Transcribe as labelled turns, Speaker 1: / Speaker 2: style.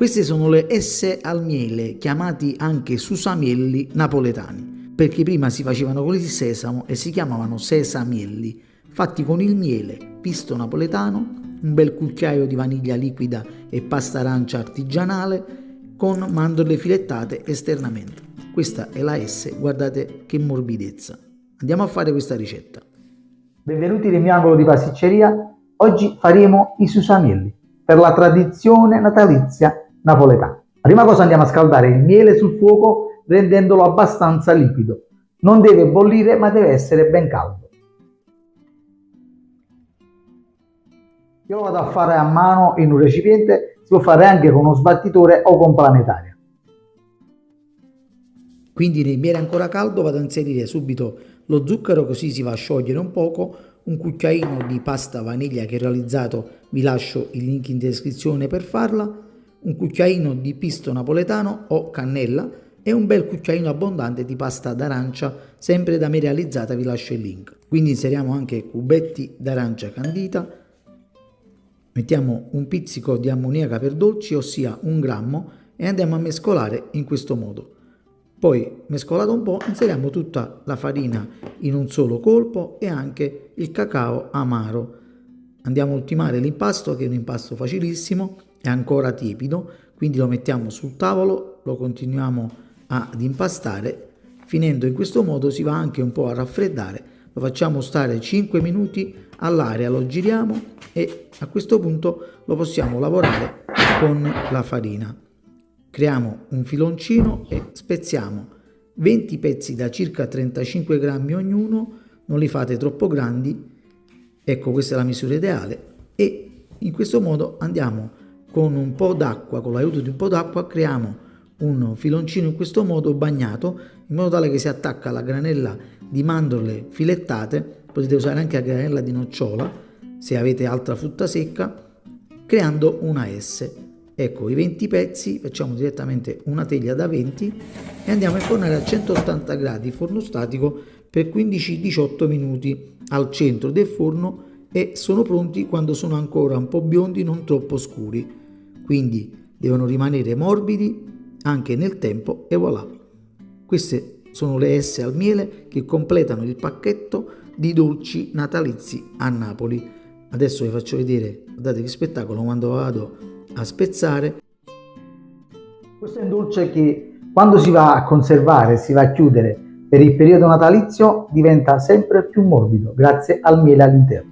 Speaker 1: Queste sono le S al miele, chiamati anche susamielli napoletani, perché prima si facevano con il sesamo e si chiamavano sesamielli, fatti con il miele, pisto napoletano, un bel cucchiaio di vaniglia liquida e pasta arancia artigianale con mandorle filettate esternamente. Questa è la S, guardate che morbidezza. Andiamo a fare questa ricetta.
Speaker 2: Benvenuti nel mio angolo di pasticceria. Oggi faremo i susamielli per la tradizione natalizia napoletana. Prima cosa andiamo a scaldare il miele sul fuoco rendendolo abbastanza liquido. Non deve bollire ma deve essere ben caldo. Io lo vado a fare a mano in un recipiente, si può fare anche con uno sbattitore o con planetaria.
Speaker 1: Quindi nel miele ancora caldo vado a inserire subito lo zucchero, così si va a sciogliere un poco, un cucchiaino di pasta vaniglia che ho realizzato, vi lascio il link in descrizione per farla, un cucchiaino di pisto napoletano o cannella e un bel cucchiaino abbondante di pasta d'arancia, sempre da me realizzata, vi lascio il link. Quindi inseriamo anche cubetti d'arancia candita, mettiamo un pizzico di ammoniaca per dolci, ossia 1 grammo, e andiamo a mescolare in questo modo. Poi, mescolato un po', inseriamo tutta la farina in un solo colpo e anche il cacao amaro. Andiamo a ultimare l'impasto, che è un impasto facilissimo, è ancora tiepido, quindi lo mettiamo sul tavolo, lo continuiamo ad impastare, finendo in questo modo si va anche un po' a raffreddare, lo facciamo stare 5 minuti all'aria, lo giriamo e a questo punto lo possiamo lavorare con la farina. Creiamo un filoncino e spezziamo 20 pezzi da circa 35 grammi ognuno, non li fate troppo grandi, ecco questa è la misura ideale, e in questo modo andiamo con un po' d'acqua, con l'aiuto di un po' d'acqua creiamo un filoncino in questo modo bagnato, in modo tale che si attacca alla granella di mandorle filettate, potete usare anche la granella di nocciola se avete altra frutta secca, creando una S. Ecco i 20 pezzi, facciamo direttamente una teglia da 20 e andiamo a infornare a 180 gradi forno statico per 15-18 minuti al centro del forno, e sono pronti quando sono ancora un po' biondi, non troppo scuri, quindi devono rimanere morbidi anche nel tempo e voilà. Queste sono le S al miele che completano il pacchetto di dolci natalizi a Napoli. Adesso vi faccio vedere, guardate che spettacolo quando vado a spezzare.
Speaker 2: Questo è un dolce che quando si va a conservare, si va a chiudere per il periodo natalizio, diventa sempre più morbido grazie al miele all'interno.